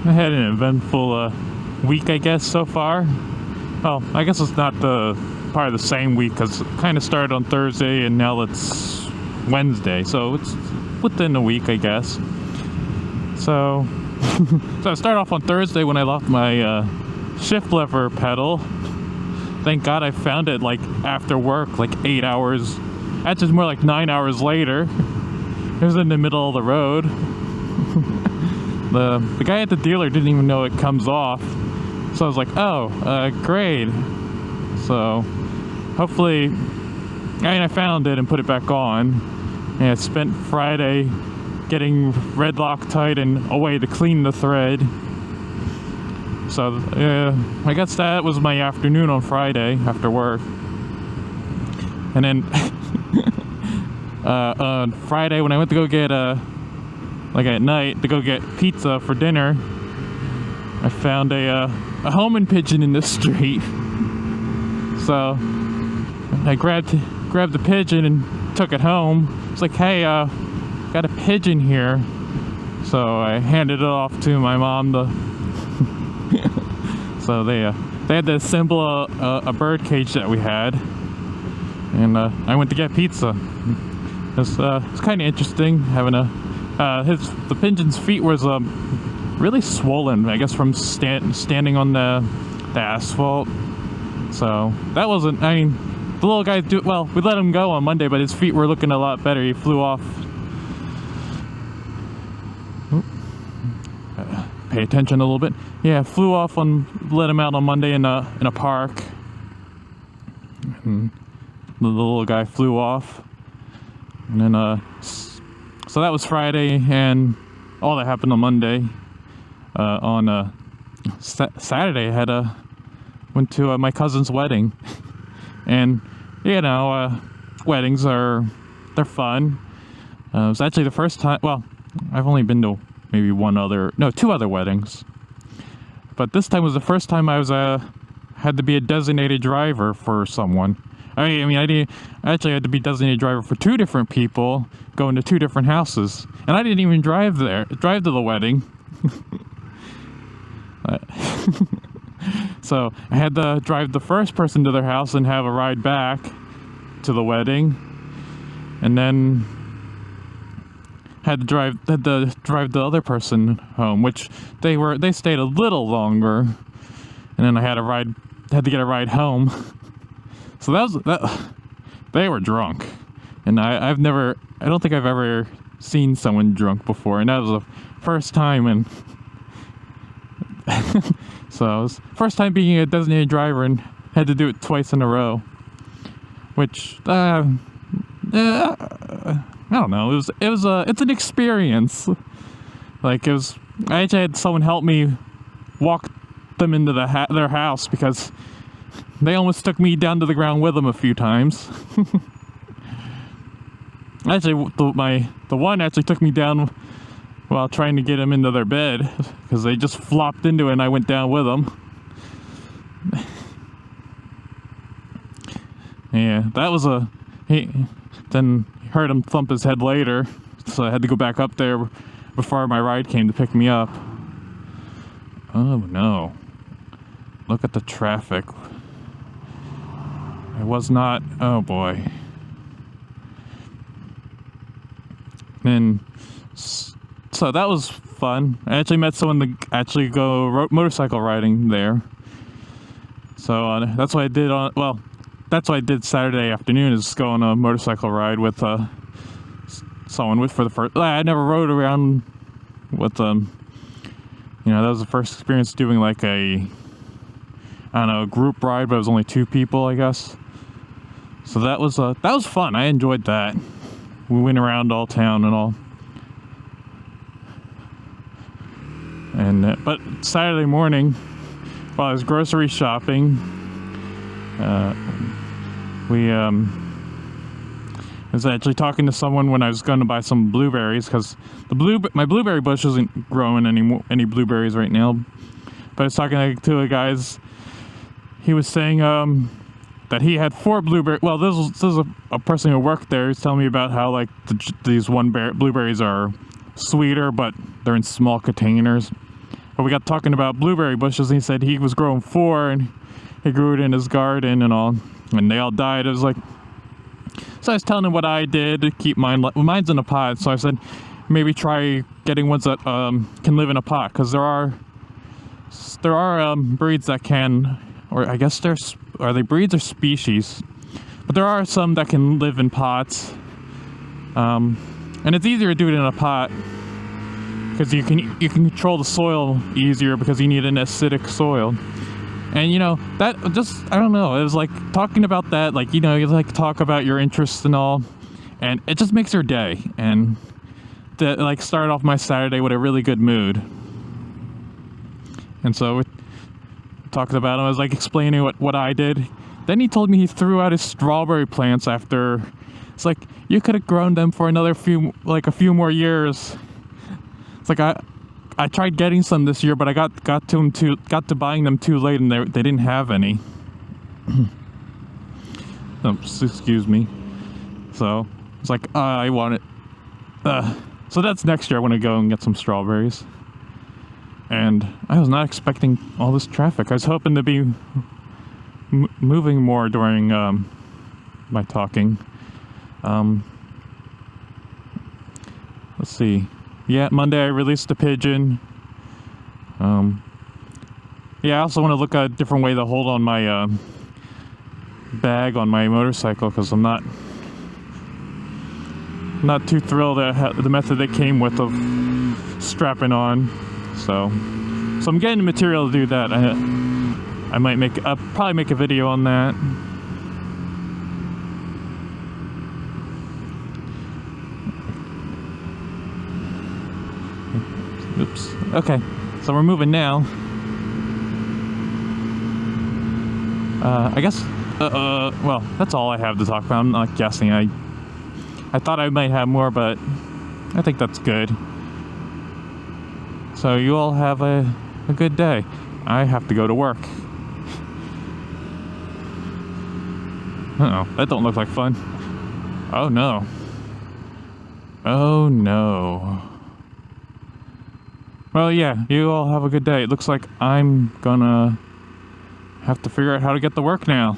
I had an eventful week, I guess, so far. Well, I guess it's not part of the same week because it kind of started on Thursday and now it's Wednesday, so it's within a week, I guess. So, so I started off on Thursday when I lost my shift lever pedal. Thank God I found it like after work, like 8 hours. Actually, more like 9 hours later. It was in the middle of the road. The guy at the dealer didn't even know it comes off. So I was like, oh, great. So hopefully, I found it and put it back on. And I spent Friday getting red Loctite and a way to clean the thread. So I guess that was my afternoon on Friday after work. And then on Friday when I went to go get like at night to go get pizza for dinner, I found a homing pigeon in the street. So I grabbed the pigeon and took it home. It's like, hey, got a pigeon here. So I handed it off to my mom. So they had to assemble a bird cage that we had, and I went to get pizza. It's kind of interesting having the pigeon's feet was really swollen, I guess, from standing on the asphalt. So that wasn't. I mean, the little guy we let him go on Monday, but his feet were looking a lot better. He flew off. Pay attention a little bit. Yeah, flew off let him out on Monday in a park. And the little guy flew off. And then so that was Friday, and all that happened on Monday. On Saturday, I went to my cousin's wedding, and weddings they're fun. It was actually the first time. Well, I've only been to maybe two other weddings, but this time was the first time I had to be a designated driver for someone. I actually had to be designated driver for two different people going to two different houses, and I didn't even drive to the wedding. So I had to drive the first person to their house and have a ride back to the wedding, and then had to drive the other person home, which they stayed a little longer, and then I had to get a ride home. So they were drunk, and I don't think I've ever seen someone drunk before, and that was the first time. And so it was first time being a designated driver, and had to do it twice in a row, which I don't know. It's an experience. Like I actually had someone help me walk them into their house because they almost took me down to the ground with them a few times. Actually, the one actually took me down while trying to get them into their bed because they just flopped into it and I went down with them. Yeah, that was then heard him thump his head later, so I had to go back up there before my ride came to pick me up. Oh no. Look at the traffic. I was not. Oh boy. And so that was fun. I actually met someone to actually go motorcycle riding there. So that's what I did that's what I did Saturday afternoon, is go on a motorcycle ride with someone for the first. I never rode around with them. That was the first experience doing like a group ride, but it was only two people, I guess. So that was fun. I enjoyed that. We went around all town and all. And but Saturday morning, while I was grocery shopping, I was actually talking to someone when I was going to buy some blueberries, because my blueberry bush isn't growing any blueberries right now. But I was talking to a guy's. He was saying that he had 4 blueberries. Well, this is a person who worked there. He's telling me about how like these blueberries are sweeter, but they're in small containers. but we got talking about blueberry bushes, and he said he was growing 4, and he grew it in his garden and all, and they all died. It was like, so I was telling him what I did to keep mine. Mine's in a pot, so I said maybe try getting ones that can live in a pot, because there are breeds that can, or I guess are they breeds or species? But there are some that can live in pots, and it's easier to do it in a pot because you can control the soil easier because you need an acidic soil. And you know, that just, I don't know, it was like talking about that, like, you know, you like talk about your interests and all, and it just makes your day, and to like start off my Saturday with a really good mood. And so we talked about him. I was like explaining what I did. Then he told me he threw out his strawberry plants after. It's like, you could have grown them for another a few more years. It's like I tried getting some this year, but I got to buying them too late, and they didn't have any. Excuse me. So it's like, I want it. So that's next year. I want to go and get some strawberries. And I was not expecting all this traffic. I was hoping to be moving more during my talking. Let's see. Yeah, Monday I released a pigeon. Yeah, I also want to look at a different way to hold on my bag on my motorcycle, because I'm not too thrilled at the method they came with of strapping on. So I'm getting the material to do that. I might probably make a video on that. Oops. Okay, so we're moving now. I guess, well, that's all I have to talk about. I'm not guessing. I thought I might have more, but I think that's good. So you all have a good day. I have to go to work. Uh-oh, that don't look like fun. Oh no. Oh no. Well, yeah, you all have a good day. It looks like I'm gonna have to figure out how to get to work now.